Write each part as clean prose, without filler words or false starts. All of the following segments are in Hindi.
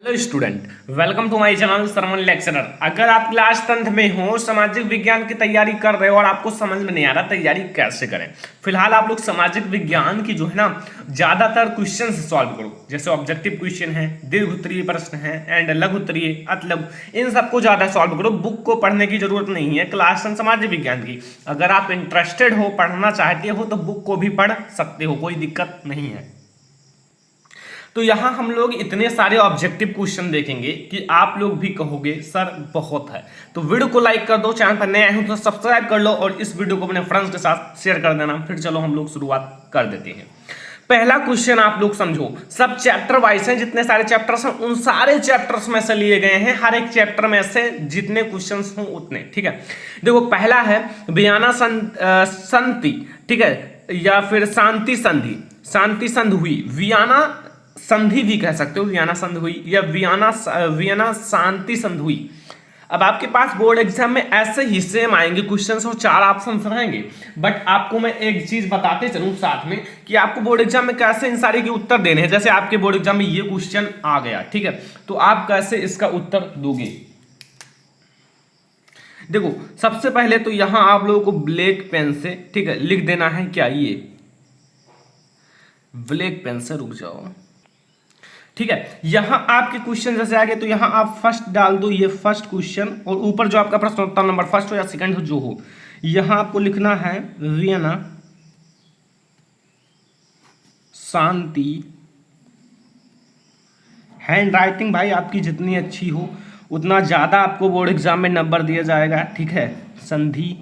Hello student, welcome to my channel सरमन लेक्चरर। अगर आप क्लास 10th में हो, सामाजिक विज्ञान की तैयारी कर रहे हो और आपको समझ में नहीं आ रहा तैयारी कैसे करें, फिलहाल आप लोग सामाजिक विज्ञान की जो है ना ज्यादातर क्वेश्चन सॉल्व करो। जैसे ऑब्जेक्टिव क्वेश्चन है, दीर्घ उत्तरीय प्रश्न है एंड लघु उत्तरीय, अतिलघु, इन सबको ज्यादा सॉल्व करो। बुक को पढ़ने की जरूरत नहीं है क्लास 10 सामाजिक विज्ञान की। अगर आप इंटरेस्टेड हो, पढ़ना चाहते हो तो बुक को भी पढ़ सकते हो, कोई दिक्कत नहीं है। तो यहाँ हम लोग इतने सारे ऑब्जेक्टिव क्वेश्चन देखेंगे कि आप लोग भी कहोगे सर बहुत है। तो वीडियो को लाइक कर दो, चैनल पर नए आए हो तो सब्सक्राइब कर लो और इस वीडियो को अपने फ्रेंड्स के साथ शेयर कर देना। फिर चलो हम लोग शुरुआत कर देते हैं। पहला क्वेश्चन आप लोग समझो, सब चैप्टर वाइज हैं, जितने सारे चैप्टर्स हैं उन सारे चैप्टर्स में से लिए गए हैं। हर एक चैप्टर में से जितने क्वेश्चंस हों उतने, ठीक है। देखो पहला है वियना संधि, ठीक है, या फिर शांति संधि। शांति संधि हुई, वियना संधि भी कह सकते हो, वियना संधि हुई या वियना शांति संधि हुई। अब आपके पास बोर्ड एग्जाम में ऐसे ही सेम आएंगे क्वेश्चंस और 4 ऑप्शन रहेंगे। बट आपको मैं एक चीज बताते चलूं साथ में कि आपको बोर्ड एग्जाम में कैसे इन सारे के उत्तर देने हैं। जैसे आपके बोर्ड एग्जाम में ये क्वेश्चन आ गया, ठीक है, तो आप कैसे इसका उत्तर दोगे। देखो सबसे पहले तो यहां आप लोगों को ब्लैक पेन से, ठीक है, लिख देना है। क्या ये ब्लैक पेन से, रुक जाओ, ठीक है। यहां आपके क्वेश्चन जैसे आ गए तो यहां आप फर्स्ट डाल दो, ये फर्स्ट क्वेश्चन, और ऊपर जो आपका प्रश्न उत्तर नंबर फर्स्ट हो या सेकंड हो जो हो, यहां आपको लिखना है वियना शांति। हैंड राइटिंग भाई आपकी जितनी अच्छी हो उतना ज्यादा आपको बोर्ड एग्जाम में नंबर दिया जाएगा, ठीक है। संधि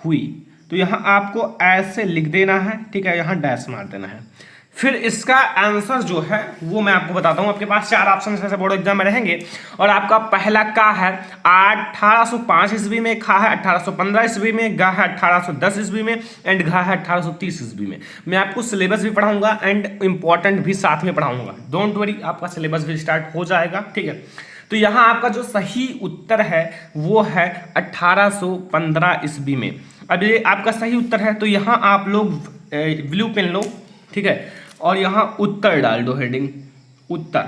हुई, तो यहां आपको ऐसे लिख देना है, ठीक है, यहां डैश मार देना है। फिर इसका आंसर जो है वो मैं आपको बताता हूं। आपके पास 4 ऑप्शन ऐसे बोर्ड एग्जाम में रहेंगे और आपका पहला का है 1805 ईस्वी में, खा है 1815 ईस्वी में, गा है 1810 ईस्वी में एंड घा है 1830 ईस्वी में। मैं आपको सिलेबस भी पढ़ाऊंगा एंड इंपॉर्टेंट भी साथ में पढ़ाऊंगा। डोंट वरी, आपका सिलेबस भी स्टार्ट हो जाएगा, ठीक है। तो यहां आपका जो सही उत्तर है वो है 1815 ईस्वी में। अब ये आपका सही उत्तर है, तो यहां आप लोग ब्लू पेन लो, ठीक है, और यहां उत्तर डाल दो, हेडिंग उत्तर।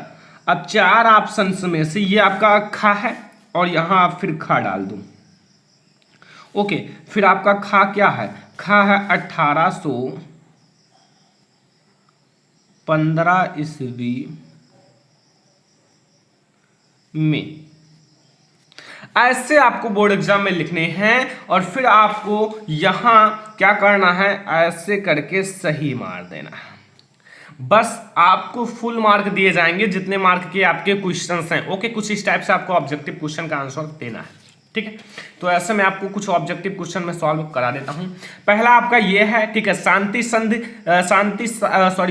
अब 4 ऑप्शन में से ये आपका खा है और यहां आप फिर खा डाल दो, ओके। फिर आपका खा क्या है, खा है 1815 ईस्वी में। ऐसे आपको बोर्ड एग्जाम में लिखने हैं और फिर आपको यहां क्या करना है, ऐसे करके सही मार देना है। बस आपको फुल मार्क दिए जाएंगे जितने मार्क के आपके क्वेश्चंस हैं, ओके। कुछ इस टाइप से आपको ऑब्जेक्टिव क्वेश्चन का आंसर देना है, ठीक है। तो ऐसे में आपको कुछ ऑब्जेक्टिव क्वेश्चन में सॉल्व करा देता हूं। पहला आपका ये है, ठीक है,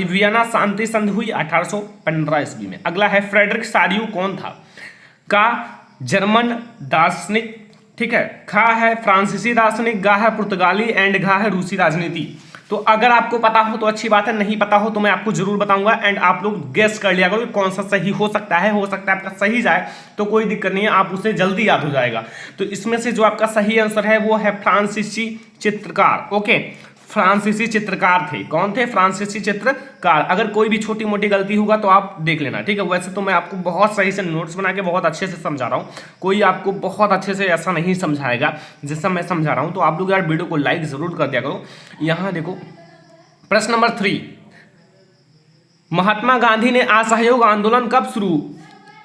वियना शांति संधि हुई 1815 ईस्वी में। अगला है फ्रेडरिक सारियू कौन था, का जर्मन दार्शनिक, ठीक है, खा है फ्रांसीसी दार्शनिक, गा है पुर्तगाली एंड घा है रूसी राजनीति। तो अगर आपको पता हो तो अच्छी बात है, नहीं पता हो तो मैं आपको जरूर बताऊंगा एंड आप लोग गेस कर लिया करो कौन सा सही हो सकता है। आपका सही जाए तो कोई दिक्कत नहीं है, आप उसे जल्दी याद हो जाएगा। तो इसमें से जो आपका सही आंसर है वो है फ्रांसीसी चित्रकार, ओके। फ्रांसीसी चित्रकार थे, कौन थे, फ्रांसीसी चित्रकार। अगर कोई भी छोटी मोटी गलती होगा तो आप देख लेना, ठीक है। वैसे तो मैं आपको बहुत सही से नोट्स बना के बहुत अच्छे से समझा रहा हूँ, कोई आपको बहुत अच्छे से ऐसा नहीं समझाएगा जैसा मैं समझा रहा हूँ। तो आप लोग यार वीडियो को लाइक जरूर कर दिया करो। यहाँ देखो प्रश्न नंबर 3, महात्मा गांधी ने असहयोग आंदोलन कब शुरू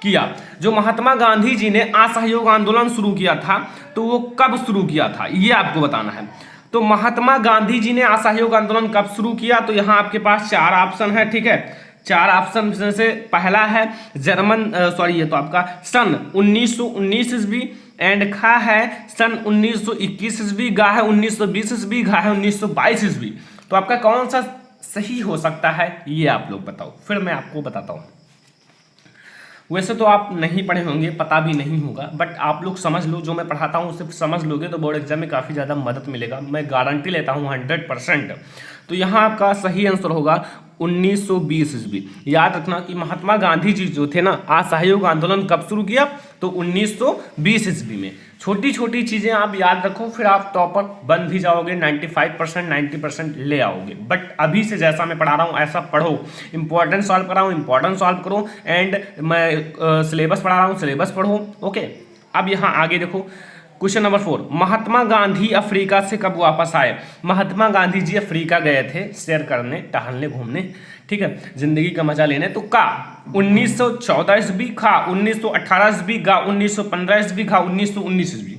किया। जो महात्मा गांधी जी ने असहयोग आंदोलन शुरू किया था तो वो कब शुरू किया था, ये आपको बताना है। तो महात्मा गांधी जी ने असहयोग आंदोलन कब शुरू किया, तो यहां आपके पास 4 ऑप्शन है, ठीक है। 4 ऑप्शन में से पहला है ये तो आपका सन 1919 ईस्वी एंड खा है सन 1921 ईस्वी, गा है 1920 ईस्वी, घा है 1922 ईस्वी। तो आपका कौन सा सही हो सकता है ये आप लोग बताओ, फिर मैं आपको बताता हूं। वैसे तो आप नहीं पढ़े होंगे, पता भी नहीं होगा, बट आप लोग समझ लो, जो मैं पढ़ाता हूँ उसे समझ लोगे तो बोर्ड एग्जाम में काफ़ी ज़्यादा मदद मिलेगा, मैं गारंटी लेता हूँ 100%। तो यहाँ आपका सही आंसर होगा 1920 ईस्वी। याद रखना कि महात्मा गांधी जी जो थे ना, असहयोग आंदोलन कब शुरू किया, तो 1920 ईस्वी में। छोटी छोटी चीज़ें आप याद रखो, फिर आप टॉपर बन भी जाओगे, 95% 90% ले आओगे। बट अभी से जैसा मैं पढ़ा रहा हूँ ऐसा पढ़ो, इंपॉर्टेंट सॉल्व कर रहा हूँ इंपॉर्टेंट सॉल्व करो, एंड मैं सिलेबस पढ़ा रहा हूँ सिलेबस पढ़ो। ओके, अब यहाँ आगे देखो, question number 4, Mahatma Gandhi Africa से कब वापस आए? महात्मा गांधी जी अफ्रीका गए थे सैर करने, टहलने, घूमने, ठीक है, जिंदगी का मजा लेने। तो का 1914 ईस्वी, खा 1918 ईस्वी, गा 1915 ईस्वी, घा 1919 ईस्वी।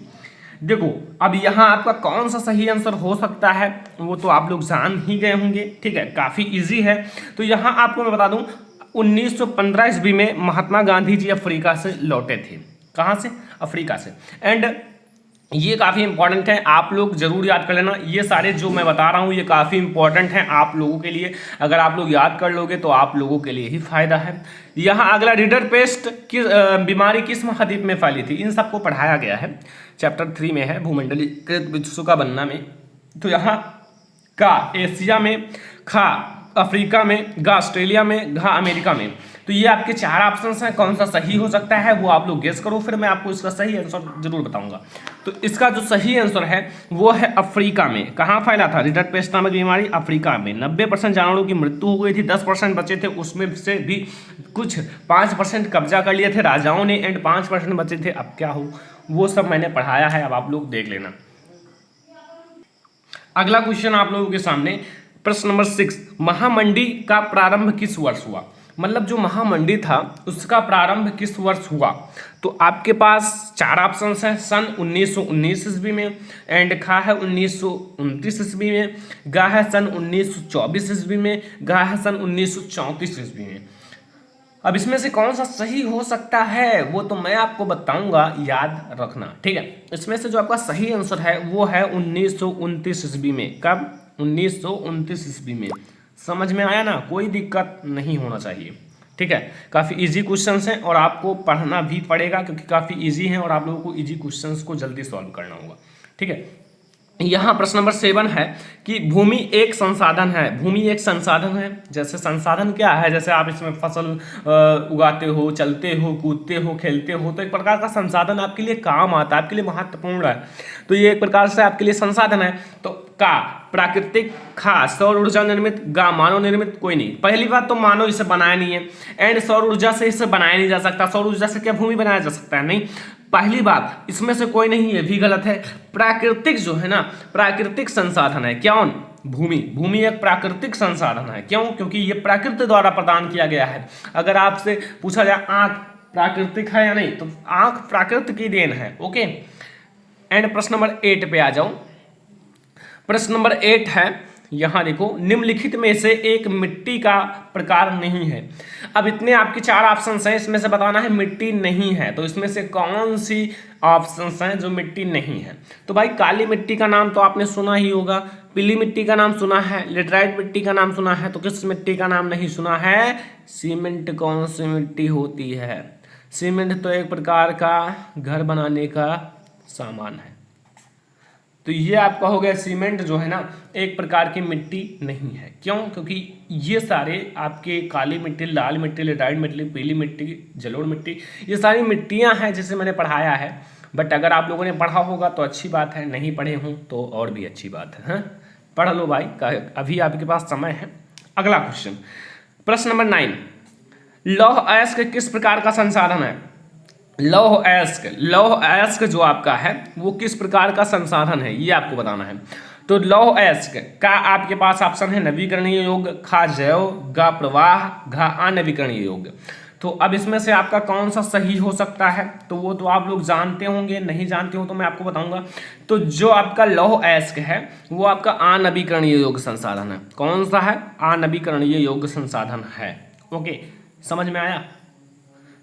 देखो अब यहाँ आपका कौन सा सही आंसर हो सकता है वो तो आप लोग जान ही गए होंगे, ठीक है, काफ़ी इजी है। तो यहाँ आपको मैं बता दूँ 1915 ईस्वी में महात्मा गांधी जी अफ्रीका से लौटे थे। कहाँ से? अफ्रीका से। एंड ये काफ़ी इंपॉर्टेंट है, आप लोग जरूर याद कर लेना। ये सारे जो मैं बता रहा हूँ ये काफ़ी इंपॉर्टेंट हैं आप लोगों के लिए, अगर आप लोग याद कर लोगे तो आप लोगों के लिए ही फायदा है। यहाँ अगला, रीडर पेस्ट की बीमारी किस महाद्वीप में फैली थी? इन सबको पढ़ाया गया है, चैप्टर 3 में है, भूमंडलीकृत विश्व का बनना में। तो यहाँ का एशिया में, खा अफ्रीका में, गा ऑस्ट्रेलिया में, घा अमेरिका में। तो ये आपके 4 ऑप्शन हैं, कौन सा सही हो सकता है वो आप लोग गेस करो, फिर मैं आपको इसका सही आंसर जरूर बताऊंगा। तो इसका जो सही आंसर है वो है अफ्रीका में। कहाँ फैला था रीडर पेस्ट नामक बीमारी? अफ्रीका में। 90% जानवरों की मृत्यु हो गई थी, 10% बचे थे, उसमें से भी कुछ 5% कब्जा कर लिए थे राजाओं ने, एंड 5% बचे थे। अब क्या हो वो सब मैंने पढ़ाया है, अब आप लोग देख लेना। अगला क्वेश्चन आप लोगों के सामने, प्रश्न नंबर 6, महामंडी का प्रारंभ किस वर्ष हुआ? मतलब जो महामंडी था उसका प्रारंभ किस वर्ष हुआ? तो आपके पास 4 ऑप्शन हैं, सन 1919 ईस्वी में, एंड खा है 1929 ईस्वी में, गा है सन 1924 ईस्वी में, गा है सन 1934 ईस्वी में। अब इसमें से कौन सा सही हो सकता है वो तो मैं आपको बताऊंगा, याद रखना, ठीक है। इसमें से जो आपका सही आंसर है वो है 1929 ईस्वी में। कब? 1929 ईस्वी में। समझ में आया ना? कोई दिक्कत नहीं होना चाहिए, ठीक है। काफ़ी इजी क्वेश्चंस हैं और आपको पढ़ना भी पड़ेगा क्योंकि काफ़ी इजी हैं और आप लोगों को इजी क्वेश्चंस को जल्दी सॉल्व करना होगा, ठीक है। यहाँ प्रश्न नंबर 7 है कि भूमि एक संसाधन है। भूमि एक संसाधन है, जैसे संसाधन क्या है? जैसे आप इसमें फसल उगाते हो, चलते हो, कूदते हो, खेलते हो, तो एक प्रकार का संसाधन आपके लिए काम आता है, आपके लिए महत्वपूर्ण है। तो ये एक प्रकार से आपके लिए संसाधन है। तो का प्राकृतिक, खा सौर ऊर्जा निर्मित, गा मानव निर्मित। कोई नहीं, पहली बात तो मानव इसे बनाया नहीं है, एंड सौर ऊर्जा से इसे बनाया नहीं जा सकता। सौर ऊर्जा से क्या भूमि बनाया जा सकता है? नहीं। पहली बात इसमें से कोई नहीं, ये भी गलत है। प्राकृतिक जो है ना, प्राकृतिक संसाधन है। कौन? भूमि। भूमि एक प्राकृतिक संसाधन है। क्यों? क्योंकि ये प्रकृति द्वारा प्रदान किया गया है। अगर आपसे पूछा जाए आंख प्राकृतिक है या नहीं, तो आंख प्राकृति की देन है। ओके, एंड प्रश्न नंबर 8 पे आ जाओ। प्रश्न नंबर 8 है, यहाँ देखो, निम्नलिखित में से एक मिट्टी का प्रकार नहीं है। अब इतने आपके 4 ऑप्शन हैं, इसमें से बताना है मिट्टी नहीं है। तो इसमें से कौन सी ऑप्शन हैं जो मिट्टी नहीं है? तो भाई काली मिट्टी का नाम तो आपने सुना ही होगा, पीली मिट्टी का नाम सुना है, लेटराइट मिट्टी का नाम सुना है, तो किस मिट्टी का नाम नहीं सुना है? सीमेंट। कौन सी मिट्टी होती है? सीमेंट तो एक प्रकार का घर बनाने का सामान है। तो ये आपका हो गया, सीमेंट जो है ना एक प्रकार की मिट्टी नहीं है। क्यों? क्योंकि ये सारे आपके काली मिट्टी, लाल मिट्टी, लेटराइट मिट्टी, पीली मिट्टी, जलोढ़ मिट्टी, ये सारी मिट्टियां हैं जिसे मैंने पढ़ाया है। बट अगर आप लोगों ने पढ़ा होगा तो अच्छी बात है, नहीं पढ़े हों तो और भी अच्छी बात है। पढ़ लो भाई, अभी आपके पास समय है। अगला क्वेश्चन, प्रश्न नंबर 9, लौह अयस्क किस प्रकार का संसाधन है? लौह अयस्क जो आपका है वो किस प्रकार का संसाधन है ये आपको बताना है। तो लौह अयस्क का आपके पास ऑप्शन है नवीकरणीय योग्य, खा जैव, गा प्रवाह, घा अनवीकरणीय योग्य। तो अब इसमें से आपका कौन सा सही हो सकता है तो वो तो आप लोग जानते होंगे, नहीं जानते हो तो मैं आपको बताऊंगा। तो जो आपका लौह अयस्क है वो आपका अनवीकरणीय योग्य संसाधन है। कौन सा है? अनवीकरणीय योग्य संसाधन है। ओके, समझ में आया?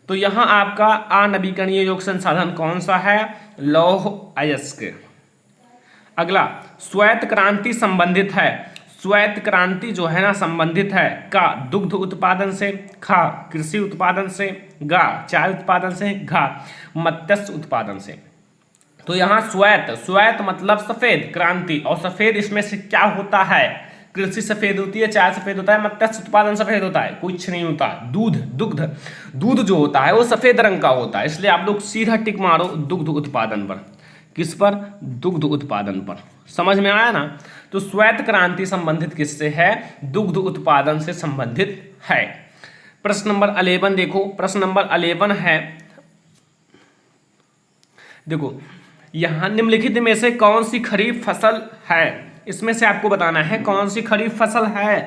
तो यहाँ आपका अनवीकरणीय योग्य संसाधन कौन सा है? लौह अयस्क। अगला, श्वेत क्रांति संबंधित है। श्वेत क्रांति जो है ना संबंधित है का दुग्ध उत्पादन से, खा कृषि उत्पादन से, गा चाय उत्पादन से, घा मत्स्य उत्पादन से। तो यहाँ श्वेत मतलब सफेद, क्रांति, और सफेद इसमें से क्या होता है? कृषि सफेद होती है, चाय सफेद होता है, मत्स्य उत्पादन सफेद होता है, कुछ नहीं होता। दूध जो होता है वो सफेद रंग का होता है, इसलिए आप लोग सीधा टिक मारो दुग्ध उत्पादन पर। किस पर? दुग्ध उत्पादन पर। समझ में आया ना? तो श्वेत क्रांति संबंधित किससे है? दुग्ध उत्पादन से संबंधित है। प्रश्न नंबर 11 देखो, प्रश्न नंबर 11 है, देखो यहां निम्नलिखित में से कौन सी खरीफ फसल है? इसमें से आपको बताना है कौन सी खरीफ फसल है।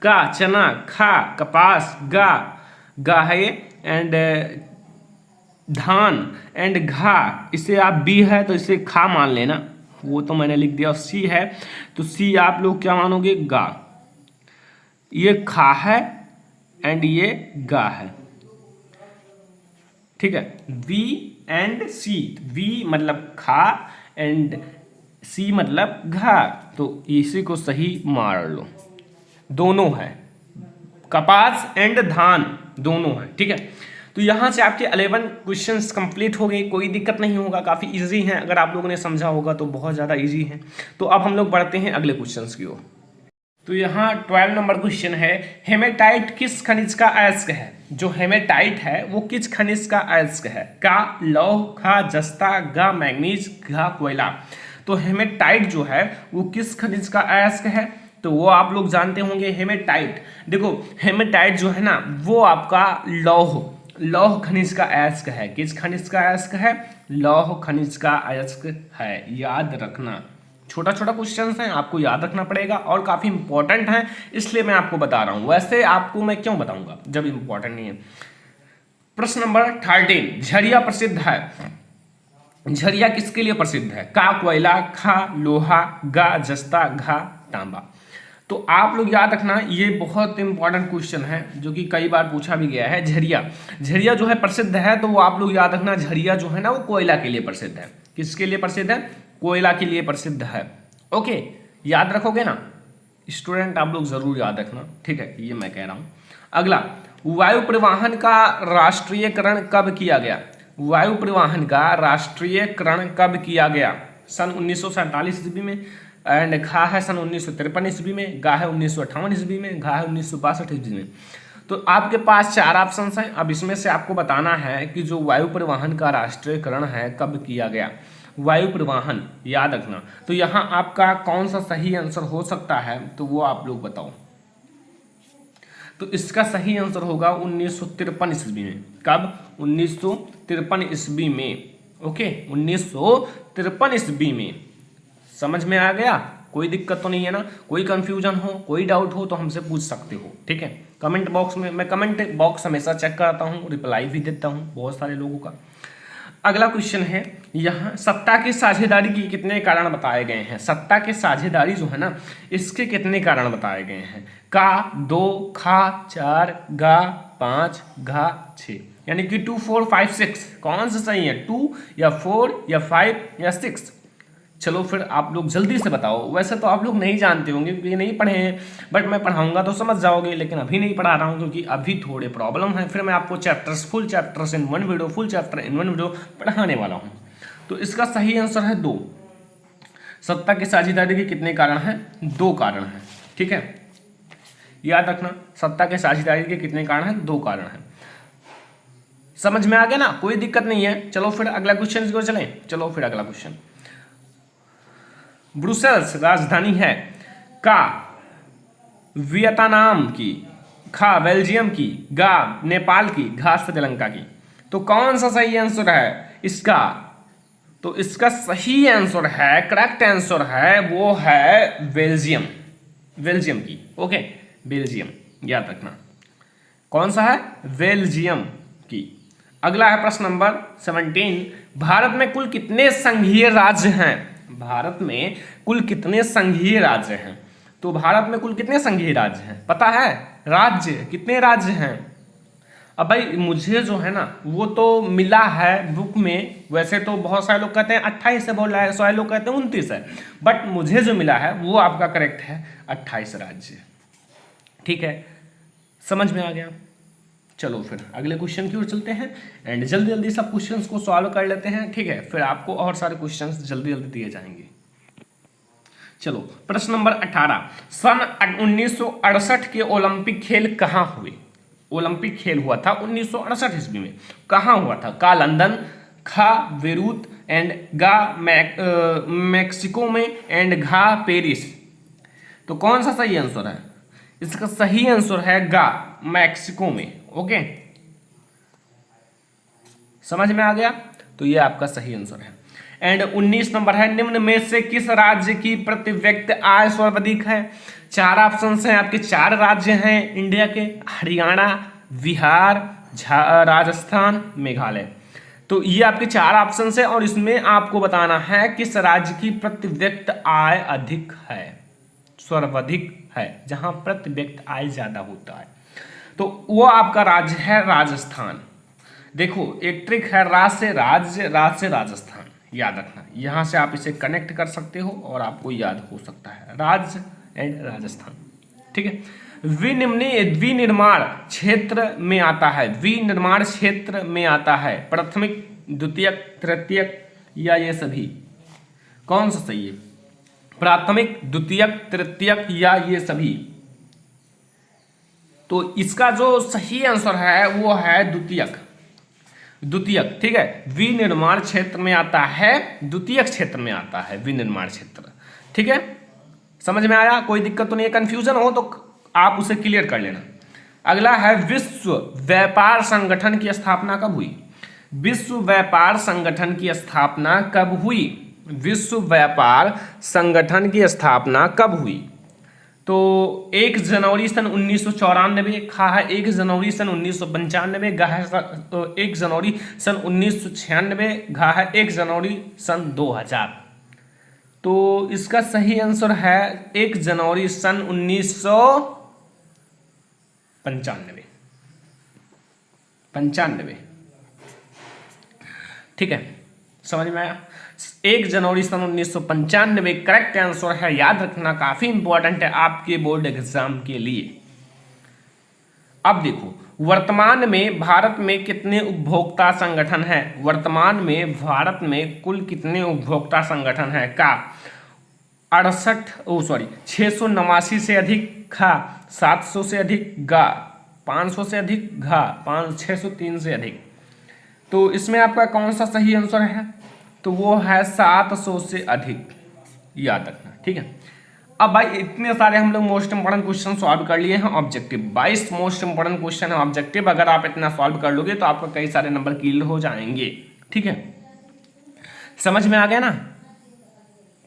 का चना, खा कपास, गा है एंड धान एंड घा, इसे आप बी है तो इसे खा मान लेना, वो तो मैंने लिख दिया। सी है तो सी आप लोग क्या मानोगे? गा। ये खा है एंड ये गा है, ठीक है। वी एंड सी, वी मतलब खा एंड सी मतलब घा, तो इसी को सही मार लो। दोनों है, कपास एंड धान दोनों है, ठीक है। तो यहां से आपके 11 क्वेश्चंस कंप्लीट हो गए, कोई दिक्कत नहीं होगा, काफी इजी हैं। अगर आप लोगों ने समझा होगा तो बहुत ज़्यादा इजी है। तो अब हम लोग बढ़ते हैं अगले क्वेश्चंस की ओर। तो यहाँ 12 नंबर क्वेश्चन है, हेमेटाइट किस खनिज का अयस्क है? जो हेमेटाइट है वो किस खनिज का अयस्क है? का, लौह, खा जस्ता, गा मैग्नीज, घा कोयला। तो हेमेटाइट जो है वो किस खनिज का अयस्क है? तो वो आप लोग जानते होंगे हेमेटाइट। देखो हेमेटाइट जो है ना वो आपका लौह खनिज का अयस्क है। किस खनिज का अयस्क है? लौह खनिज का अयस्क है, याद रखना। छोटा छोटा क्वेश्चन हैं, आपको याद रखना पड़ेगा और काफी इंपॉर्टेंट है, इसलिए मैं आपको बता रहा हूं। वैसे आपको मैं क्यों बताऊंगा जब इंपॉर्टेंट नहीं है। प्रश्न नंबर 13, झरिया प्रसिद्ध है। झरिया किसके लिए प्रसिद्ध है? का कोयला, खा लोहा, गा जस्ता, घा तांबा। तो आप लोग याद रखना, ये बहुत इंपॉर्टेंट क्वेश्चन है जो कि कई बार पूछा भी गया है। झरिया जो है प्रसिद्ध है, तो वो आप लोग याद रखना, झरिया जो है ना वो कोयला के लिए प्रसिद्ध है। किसके लिए प्रसिद्ध है? कोयला के लिए प्रसिद्ध है। ओके, याद रखोगे ना स्टूडेंट? आप लोग जरूर याद रखना, ठीक है, ये मैं कह रहा हूं। अगला, वायु परिवहन का राष्ट्रीयकरण कब किया गया? वायु परिवहन का राष्ट्रीयकरण कब किया गया? सन 1947 ईस्वी में, एंड खा है सन 1953 ईस्वी में, गा है 1958 ईस्वी में, घा है 1962 ईस्वी में। तो आपके पास 4 ऑप्शंस हैं। अब इसमें से आपको बताना है कि जो वायु परिवहन का राष्ट्रीयकरण है कब किया गया। वायु परिवहन याद रखना। तो यहाँ आपका कौन सा सही आंसर हो सकता है, तो वो आप लोग बताओ। तो इसका सही आंसर होगा 1953 ईस्वी में। कब? 1953 ईस्वी में। ओके, 1953 ईस्वी में। समझ में आ गया? कोई दिक्कत तो नहीं है ना? कोई कंफ्यूजन हो, कोई डाउट हो तो हमसे पूछ सकते हो, ठीक है। कमेंट बॉक्स में, मैं कमेंट बॉक्स हमेशा चेक करता हूँ, रिप्लाई भी देता हूँ बहुत सारे लोगों का। अगला क्वेश्चन है, यहाँ सत्ता की साझेदारी के कितने कारण बताए गए हैं? सत्ता की साझेदारी जो है ना इसके कितने कारण बताए गए हैं? का, 2, खा 4, गा 5, घा 6, यानी कि 2, 4, 5, 6 कौन सा सही है? 2 या 4 या 5 या 6? चलो फिर आप लोग जल्दी से बताओ। वैसे तो आप लोग नहीं जानते होंगे क्योंकि नहीं पढ़े हैं, बट मैं पढ़ाऊंगा तो समझ जाओगे, लेकिन अभी नहीं पढ़ा रहा हूँ क्योंकि अभी थोड़े प्रॉब्लम है। फिर मैं आपको full chapters in one video, full chapter in one video पढ़ाने वाला हूँ। तो इसका सही आंसर है 2। सत्ता की साझेदारी के कितने कारण हैं? 2 कारण हैं, ठीक है, याद रखना। सत्ता के साझेदारी के कितने कारण हैं? 2 कारण हैं। समझ में आ गया ना? कोई दिक्कत नहीं है। चलो फिर अगला क्वेश्चन की ओर चलें। चलो फिर अगला क्वेश्चन, ब्रुसेल्स राजधानी है? का वियतनाम की, खा बेल्जियम की, गा नेपाल की, घा श्रीलंका की। तो कौन सा सही आंसर है इसका? तो इसका सही आंसर है, करेक्ट आंसर है, वो है बेल्जियम। बेल्जियम की, ओके, बेल्जियम याद रखना। कौन सा है? बेल्जियम की। अगला है प्रश्न नंबर 17, भारत में कुल कितने संघीय राज्य हैं? भारत में कुल कितने संघीय राज्य हैं? तो भारत में कुल कितने संघीय राज्य हैं पता है? राज्य कितने राज्य हैं? अब भाई मुझे जो है ना वो तो मिला है बुक में। वैसे तो बहुत सारे लोग कहते हैं 28 से बोल रहा है, 100 लोग कहते हैं 29 है, बट मुझे जो मिला है वो आपका करेक्ट है 28 राज्य, ठीक है। समझ में आ गया? चलो फिर अगले क्वेश्चन की ओर चलते हैं एंड जल्दी जल्दी सब क्वेश्चंस को सॉल्व कर लेते हैं, ठीक है। फिर आपको और सारे क्वेश्चंस जल्दी जल्दी दिए जाएंगे। चलो प्रश्न नंबर 18, सन 1968 के ओलंपिक खेल कहाँ हुए? ओलंपिक खेल हुआ था 1968 ईस्वी में। कहाँ हुआ था? का लंदन, खा बेरूत एंड गा मैक्सिको में एंड घा पेरिस। तो कौन सा सही आंसर है? इसका सही आंसर है गा मैक्सिको में। ओके, समझ में आ गया? तो ये आपका सही आंसर है। एंड 19 नंबर है, निम्न में से किस राज्य की प्रति व्यक्ति आय सर्वाधिक है? 4 ऑप्शन हैं आपके, 4 राज्य हैं इंडिया के, हरियाणा, बिहार, राजस्थान, मेघालय। तो ये आपके 4 ऑप्शन है और इसमें आपको बताना है किस राज्य की प्रति व्यक्ति आय अधिक है, सर्वाधिक है, जहां प्रति व्यक्ति आय ज्यादा होता है। तो वो आपका राज्य है राजस्थान। देखो एक ट्रिक है, राज से राज्य, राज से राजस्थान, याद रखना। यहां से आप इसे कनेक्ट कर सकते हो और आपको याद हो सकता है, राज्य एंड राजस्थान। ठीक है, विनिर्माण क्षेत्र में आता है, विनिर्माण क्षेत्र में आता है प्राथमिक, द्वितीयक, तृतीयक या ये सभी? कौन सा सही है? प्राथमिक, द्वितीयक, तृतीयक या ये सभी? तो इसका जो सही आंसर है वो है द्वितीयक, द्वितीयक। ठीक है, विनिर्माण क्षेत्र में आता है, द्वितीयक क्षेत्र में आता है विनिर्माण क्षेत्र। ठीक है, समझ में आया? कोई दिक्कत तो नहीं है? कंफ्यूजन हो तो आप उसे क्लियर कर लेना। अगला है, विश्व व्यापार संगठन की स्थापना कब हुई? विश्व व्यापार संगठन की स्थापना कब हुई? विश्व व्यापार संगठन की स्थापना कब हुई? तो 1 जनवरी सन 1994, खा है 1 जनवरी सन 1995, गा है 1 जनवरी सन 1996, घा है 1 जनवरी सन 2000। तो इसका सही आंसर है 1 जनवरी सन 1995। ठीक है, समझ में आया? 1 जनवरी सन 1995 करेक्ट आंसर है, याद रखना, काफी इंपॉर्टेंट है आपके बोर्ड एग्जाम के लिए। अब देखो, वर्तमान में भारत में कितने उपभोक्ता संगठन हैं? वर्तमान में भारत में कुल कितने उपभोक्ता संगठन हैं? का 689 से अधिक, खा 700 से अधिक, गा 500 से अधिक, घा 603 से अधिक। तो इसमें आपका कौन सा सही आंसर है? तो वो है 700 से अधिक, याद रखना। ठीक है, अब भाई इतने सारे हम लोग मोस्ट इंपोर्टेंट क्वेश्चन सॉल्व कर लिए हैं। ऑब्जेक्टिव 22 मोस्ट इंपोर्टेंट क्वेश्चन है ऑब्जेक्टिव। अगर आप इतना सॉल्व कर लोगे तो आपको कई सारे नंबर क्लियर हो जाएंगे। ठीक है, समझ में आ गया ना?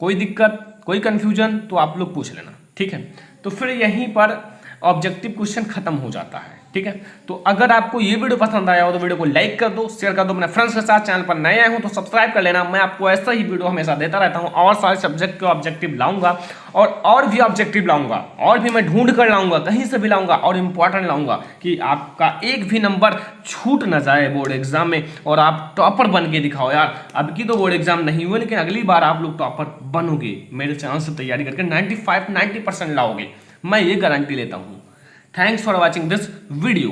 कोई दिक्कत, कोई कंफ्यूजन तो आप लोग पूछ लेना। ठीक है, तो फिर यहीं पर ऑब्जेक्टिव क्वेश्चन खत्म हो जाता है। ठीक है, तो अगर आपको ये वीडियो पसंद आया हो तो वीडियो को लाइक कर दो, शेयर कर दो अपने फ्रेंड्स के साथ। चैनल पर नए आए हो तो सब्सक्राइब कर लेना। मैं आपको ऐसा ही वीडियो हमेशा देता रहता हूँ और सारे सब्जेक्ट के ऑब्जेक्टिव लाऊंगा और भी ऑब्जेक्टिव लाऊंगा, और भी मैं ढूंढ कर लाऊंगा, कहीं से भी लाऊंगा और इंपॉर्टेंट लाऊंगा कि आपका एक भी नंबर छूट ना जाए बोर्ड एग्जाम में और आप टॉपर बन के दिखाओ। यार अब की तो बोर्ड एग्जाम नहीं हुए, लेकिन अगली बार आप लोग टॉपर बनोगे। मेरे चैनल से तैयारी करके 95-90% लाओगे, मैं ये गारंटी लेता हूँ। Thanks for watching this video.